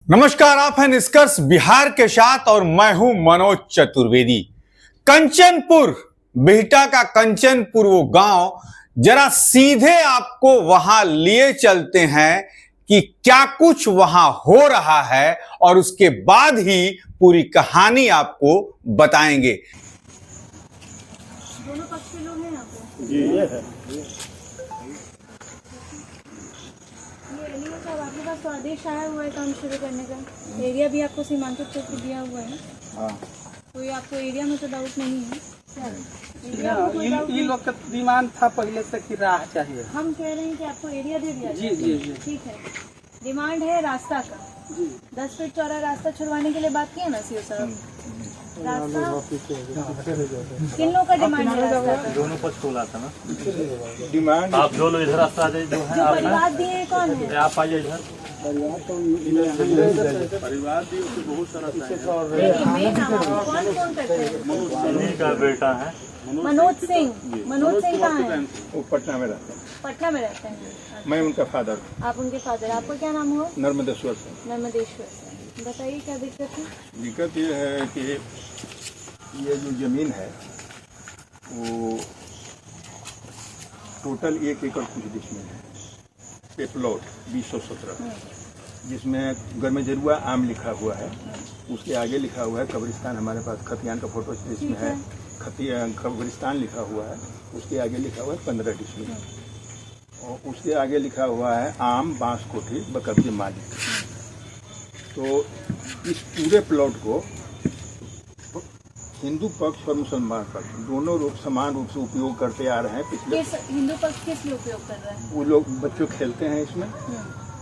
नमस्कार, आप हैं निष्कर्ष बिहार के साथ और मैं हूं मनोज चतुर्वेदी। कंचनपुर, बिहटा का कंचनपुर वो गांव, जरा सीधे आपको वहां लिए चलते हैं कि क्या कुछ वहां हो रहा है और उसके बाद ही पूरी कहानी आपको बताएंगे। दोनों पक्ष के लोग हैं यहाँ पे। जी ये है। ये एलिया साहब, आपके पास तो आदेश आया हुआ है काम शुरू करने का। एरिया भी आपको सीमांकित करके दिया हुआ है। हाँ। तो ये आपको एरिया में तो डाउट नहीं है? एरिया में कोई डाउट ये नहीं? लोग का डिमांड था पहले से कि राह चाहिए। हम कह रहे हैं कि आपको एरिया दे दिया जी जाए। जी जी ठीक है, डिमांड है रास्ता का। 10 फीट चौड़ा रास्ता छुड़वाने के लिए बात की है ना सीओ साहब? रास्ता किन लोगों का डिमांड है रास्ता का? दोनों पक्ष को लाता ना डिमांड आप जो लोग इधर रास्ता आ जाए जो है जो आप परिवार दिए कौन है? आप आइए इधर परिवार भी उससे बहुत सारा नहीं, मेन नाम आपको कौन फोन करते हैं? इन्हीं का बेटा है। मनोज सिंह। मनोज सिंह कहाँ है? वो पटना में रहते हैं। पटना में रहते हैं। मैं उनका फादर आप उनके फादर। आपका क्या नाम हुआ? नर्मदेश्वर से। नर्मदेश्वर से। बताइए क्या दिक्कत है? दिक्कत ये है कि ये जो जमीन है वो टोटल 1 एकड़ कुछ डिसमिल है पे प्लॉट 2017, जिसमें गरमेजरुआ आम लिखा हुआ है। उसके आगे लिखा हुआ है कब्रिस्तान। हमारे पास खतियान का फोटो इसमें है। कब्रिस्तान लिखा हुआ है। उसके आगे लिखा हुआ है 15 डिसमिल और उसके आगे लिखा हुआ है आम बांस कोठी बकब्जे मालिक। तो इस पूरे प्लॉट को हिंदू पक्ष और मुसलमान पक्ष दोनों लोग समान रूप से उपयोग करते आ रहे हैं। पिछले हिंदू पक्ष किस लिए उपयोग कर रहा है? वो लोग बच्चों खेलते हैं इसमें,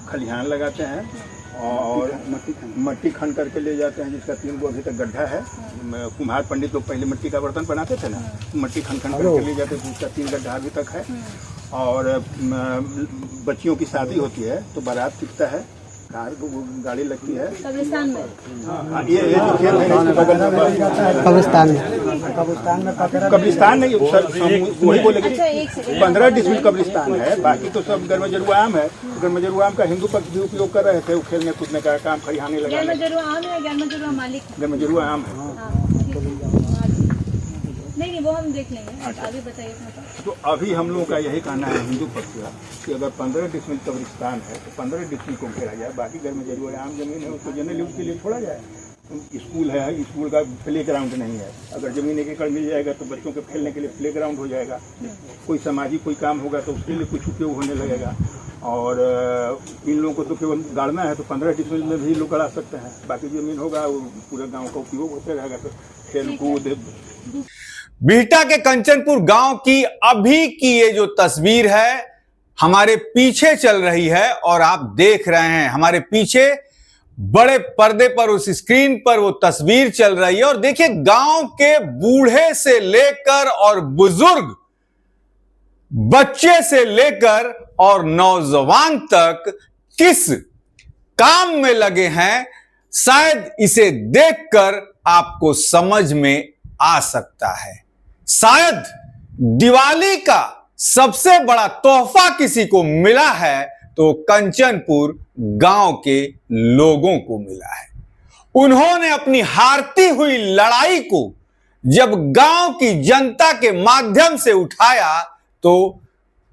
खलिहान लगाते हैं और मट्टी खन करके ले जाते हैं, जिसका 3 गो अभी तक गड्ढा है। कुम्हार पंडित लोग पहले मट्टी का बर्तन बनाते थे ना, मट्टी खन करके ले जाते थे, उसका 3 गड्ढा अभी तक है। और बच्चियों की शादी होती है तो बारात टिकता है, कार गाड़ी लगती है कब्रिस्तान में। ये जो खेत है इसके बगल में कब्रिस्तान नहीं सर, वही बोलेंगे। अच्छा, एक सेकंड। 15 डिसमिल कब्रिस्तान है, बाकी तो सब गरमेजरुआ आम है। गरमेजरुआ आम का हिंदू पक्ष भी उपयोग कर रहे थे, वो खेलने कूदने का काम, खरिहाने लगाने। गैरमजरुआ आम है, गैरमजरुआ मालिक है। गरमेजरुआ आम है। हाँ, ठीक है। नहीं, वो हम देख लेंगे। आगे बताइए अपना बात। तो अभी हम लोगों का यही कहना है हिंदू पक्ष का कि अगर 15 डिसमिल कब्रिस्तान है तो 15 डिसमिल को घेरा जाए। बाकी गरमेजरुआ आम जमीन है उसको जनरल यूज के लिए छोड़ा जाए। स्कूल है, स्कूल का प्ले ग्राउंड नहीं है। अगर जमीन 1 एकड़ मिल जाएगा तो बच्चों के खेलने के लिए प्ले ग्राउंड हो जाएगा। कोई सामाजिक कोई काम होगा तो उसके लिए कुछ उपयोग होने लगेगा। और इन लोगों को तो केवल गाड़ना है तो 15 डिसमिल में भी लोग गड़ा सकते हैं। बाकी जमीन होगा वो पूरे गाँव का उपयोग होते रहेगा। तो खेल कूद। बिहटा के कंचनपुर गांव की अभी की ये जो तस्वीर है हमारे पीछे चल रही है और आप देख रहे हैं हमारे पीछे बड़े पर्दे पर उस स्क्रीन पर वो तस्वीर चल रही है। और देखिए, गांव के बूढ़े से लेकर और बुजुर्ग, बच्चे से लेकर और नौजवान तक किस काम में लगे हैं, शायद इसे देखकर आपको समझ में आ सकता है। शायद दिवाली का सबसे बड़ा तोहफा किसी को मिला है तो कंचनपुर गांव के लोगों को मिला है। उन्होंने अपनी हारती हुई लड़ाई को जब गांव की जनता के माध्यम से उठाया तो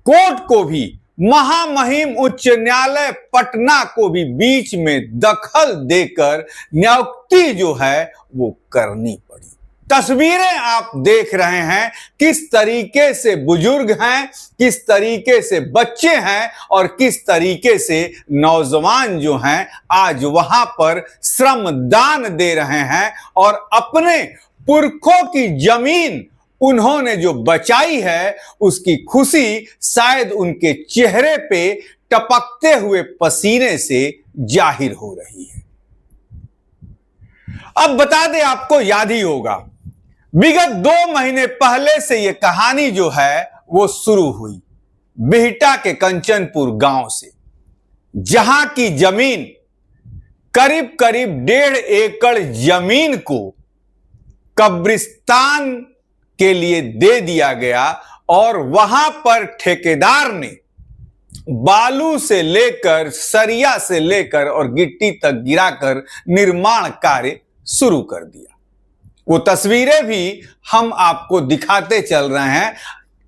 कोर्ट को भी, महामहिम उच्च न्यायालय पटना को भी बीच में दखल देकर न्यायोक्ति जो है वो करनी पड़ी। तस्वीरें आप देख रहे हैं किस तरीके से बुजुर्ग हैं, किस तरीके से बच्चे हैं और किस तरीके से नौजवान जो हैं आज वहां पर श्रमदान दे रहे हैं और अपने पुरखों की जमीन उन्होंने जो बचाई है उसकी खुशी शायद उनके चेहरे पे टपकते हुए पसीने से जाहिर हो रही है। अब बता दें, आपको याद ही होगा, विगत 2 महीने पहले से यह कहानी जो है वो शुरू हुई बिहटा के कंचनपुर गांव से, जहां की जमीन करीब करीब 1.5 एकड़ जमीन को कब्रिस्तान के लिए दे दिया गया और वहां पर ठेकेदार ने बालू से लेकर, सरिया से लेकर और गिट्टी तक गिराकर निर्माण कार्य शुरू कर दिया। वो तस्वीरें भी हम आपको दिखाते चल रहे हैं,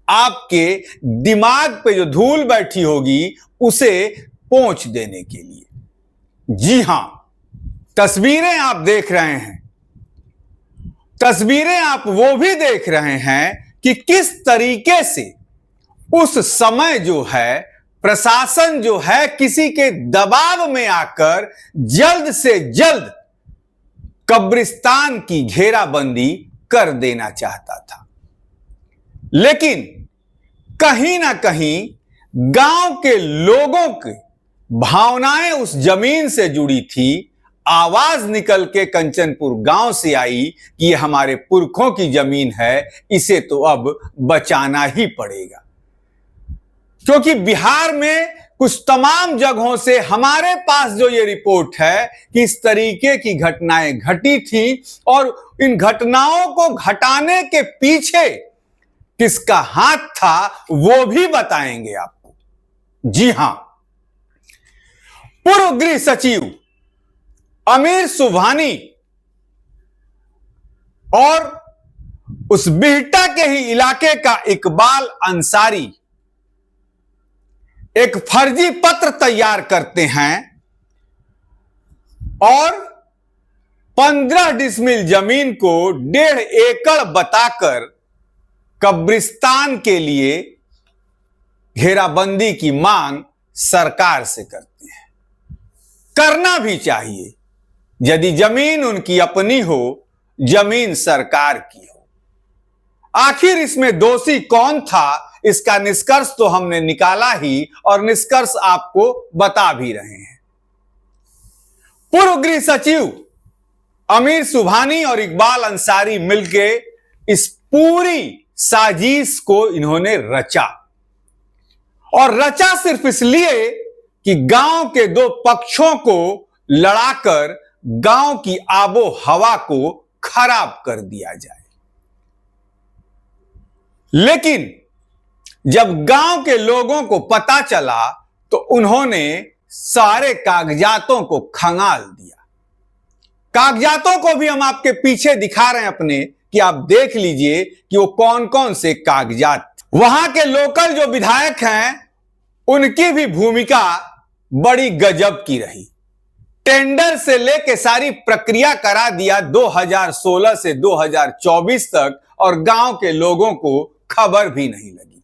आपके दिमाग पे जो धूल बैठी होगी उसे पोंछ देने के लिए। जी हां, तस्वीरें आप देख रहे हैं, तस्वीरें आप वो भी देख रहे हैं कि किस तरीके से उस समय जो है प्रशासन जो है किसी के दबाव में आकर जल्द से जल्द कब्रिस्तान की घेराबंदी कर देना चाहता था। लेकिन कहीं ना कहीं गांव के लोगों की भावनाएं उस जमीन से जुड़ी थी। आवाज निकल के कंचनपुर गांव से आई कि ये हमारे पुरखों की जमीन है, इसे तो अब बचाना ही पड़ेगा। क्योंकि बिहार में कुछ तमाम जगहों से हमारे पास जो ये रिपोर्ट है कि इस तरीके की घटनाएं घटी थी और इन घटनाओं को घटाने के पीछे किसका हाथ था वो भी बताएंगे आपको। जी हां, पूर्व गृह सचिव अमीर सुबहानी और उस बिहटा के ही इलाके का इकबाल अंसारी एक फर्जी पत्र तैयार करते हैं और 15 डिसमिल जमीन को 1.5 एकड़ बताकर कब्रिस्तान के लिए घेराबंदी की मांग सरकार से करते हैं। करना भी चाहिए, यदि जमीन उनकी अपनी हो, जमीन सरकार की हो। आखिर इसमें दोषी कौन था, इसका निष्कर्ष तो हमने निकाला ही और निष्कर्ष आपको बता भी रहे हैं। पूर्व गृह सचिव अमीर सुबहानी और इकबाल अंसारी मिलके इस पूरी साजिश को इन्होंने रचा, और रचा सिर्फ इसलिए कि गांव के दो पक्षों को लड़ाकर गांव की आबो हवा को खराब कर दिया जाए। लेकिन जब गांव के लोगों को पता चला तो उन्होंने सारे कागजातों को खंगाल दिया। कागजातों को भी हम आपके पीछे दिखा रहे हैं अपने, कि आप देख लीजिए कि वो कौन कौन से कागजात। वहां के लोकल जो विधायक हैं उनकी भी भूमिका बड़ी गजब की रही। टेंडर से लेके सारी प्रक्रिया करा दिया 2016 से 2024 तक, और गांव के लोगों को खबर भी नहीं लगी।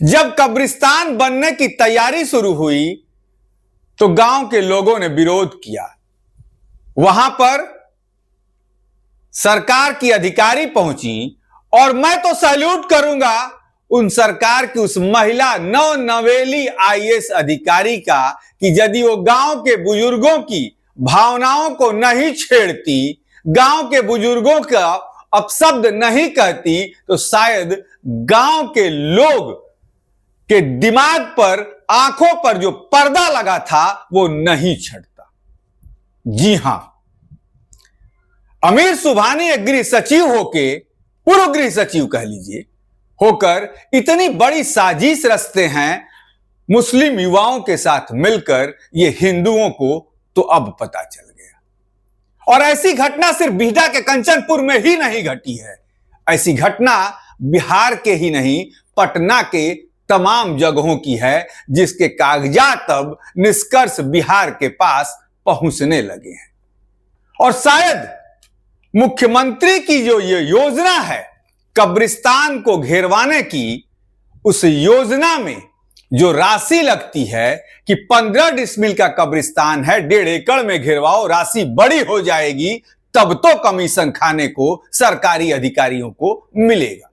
जब कब्रिस्तान बनने की तैयारी शुरू हुई तो गांव के लोगों ने विरोध किया। वहां पर सरकार की अधिकारी पहुंची, और मैं तो सैल्यूट करूंगा उन सरकार की उस महिला नवेली IAS अधिकारी का, कि यदि वो गांव के बुजुर्गों की भावनाओं को नहीं छेड़ती, गांव के बुजुर्गों का अपशब्द नहीं कहती, तो शायद गांव के लोग के दिमाग पर, आंखों पर जो पर्दा लगा था वो नहीं छटता। जी हां, अमीर सुबहानी एक गृह सचिव होके, पूर्व गृह सचिव कह लीजिए, होकर इतनी बड़ी साजिश रचते हैं मुस्लिम युवाओं के साथ मिलकर। ये हिंदुओं को तो अब पता चल गया। और ऐसी घटना सिर्फ बिहटा के कंचनपुर में ही नहीं घटी है, ऐसी घटना बिहार के ही नहीं, पटना के तमाम जगहों की है, जिसके कागजात अब निष्कर्ष बिहार के पास पहुंचने लगे हैं। और शायद मुख्यमंत्री की जो ये योजना है कब्रिस्तान को घेरवाने की, उस योजना में जो राशि लगती है कि 15 डिसमिल का कब्रिस्तान है, 1.5 एकड़ में घेरवाओ, राशि बड़ी हो जाएगी, तब तो कमीशन खाने को सरकारी अधिकारियों को मिलेगा।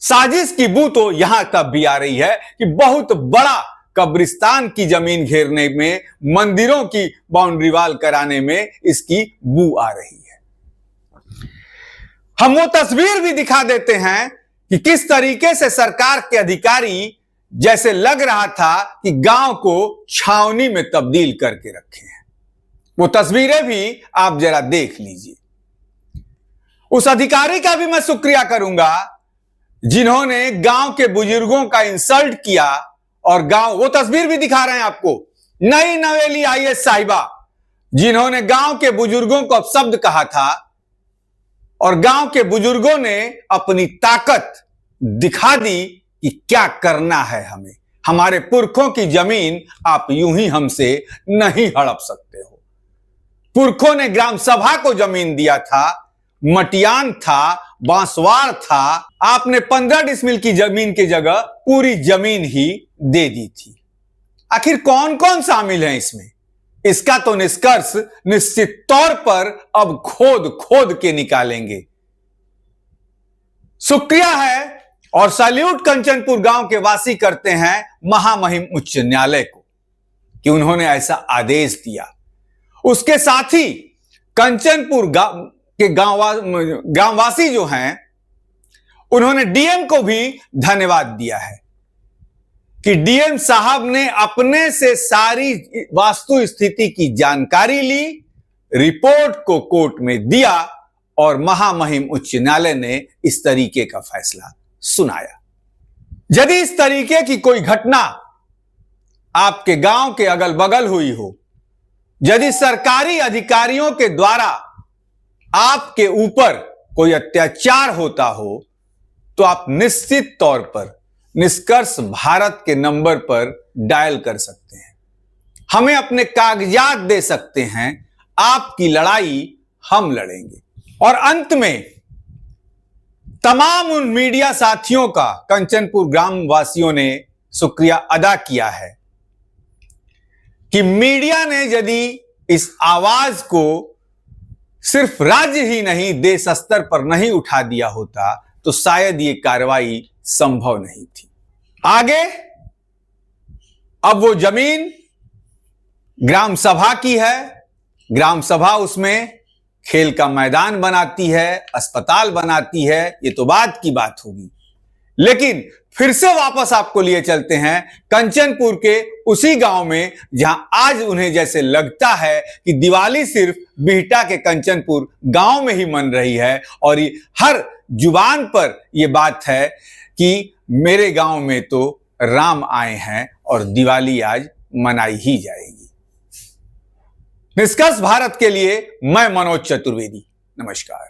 साजिश की बू तो यहां तब भी आ रही है कि बहुत बड़ा कब्रिस्तान की जमीन घेरने में, मंदिरों की बाउंड्री वाल कराने में इसकी बू आ रही है। हम वो तस्वीर भी दिखा देते हैं कि किस तरीके से सरकार के अधिकारी, जैसे लग रहा था कि गांव को छावनी में तब्दील करके रखे हैं। वो तस्वीरें भी आप जरा देख लीजिए। उस अधिकारी का भी मैं शुक्रिया करूंगा जिन्होंने गांव के बुजुर्गों का इंसल्ट किया और गांव, वो तस्वीर भी दिखा रहे हैं आपको, नई नवेली आईएएस साहिबा जिन्होंने गांव के बुजुर्गों को अपशब्द कहा था और गांव के बुजुर्गों ने अपनी ताकत दिखा दी कि क्या करना है हमें। हमारे पुरखों की जमीन आप यूं ही हमसे नहीं हड़प सकते हो। पुरखों ने ग्राम सभा को जमीन दिया था, मटियान था, बांसवाड़ था, आपने 15 डिसमिल की जमीन की जगह पूरी जमीन ही दे दी थी। आखिर कौन कौन शामिल है इसमें? इसका तो निष्कर्ष निश्चित तौर पर अब खोद खोद के निकालेंगे। शुक्रिया है और सैल्यूट कंचनपुर गांव के वासी करते हैं महामहिम उच्च न्यायालय को कि उन्होंने ऐसा आदेश दिया। उसके साथ ही कंचनपुर के गांववासी जो हैं, उन्होंने डीएम को भी धन्यवाद दिया है कि डीएम साहब ने अपने से सारी वास्तु स्थिति की जानकारी ली, रिपोर्ट को कोर्ट में दिया और महामहिम उच्च न्यायालय ने इस तरीके का फैसला सुनाया। यदि इस तरीके की कोई घटना आपके गांव के अगल बगल हुई हो, यदि सरकारी अधिकारियों के द्वारा आपके ऊपर कोई अत्याचार होता हो, तो आप निश्चित तौर पर निष्कर्ष भारत के नंबर पर डायल कर सकते हैं, हमें अपने कागजात दे सकते हैं, आपकी लड़ाई हम लड़ेंगे। और अंत में तमाम उन मीडिया साथियों का कंचनपुर ग्राम वासियों ने शुक्रिया अदा किया है कि मीडिया ने यदि इस आवाज को सिर्फ राज्य ही नहीं देश स्तर पर नहीं उठा दिया होता तो शायद ये कार्रवाई संभव नहीं थी। आगे अब वो जमीन ग्राम सभा की है, ग्राम सभा उसमें खेल का मैदान बनाती है, अस्पताल बनाती है, ये तो बात की बात होगी। लेकिन फिर से वापस आपको लिए चलते हैं कंचनपुर के उसी गांव में जहां आज उन्हें जैसे लगता है कि दिवाली सिर्फ बिहटा के कंचनपुर गांव में ही मन रही है और हर जुबान पर यह बात है कि मेरे गांव में तो राम आए हैं और दिवाली आज मनाई ही जाएगी। निष्कर्ष भारत के लिए मैं मनोज चतुर्वेदी, नमस्कार।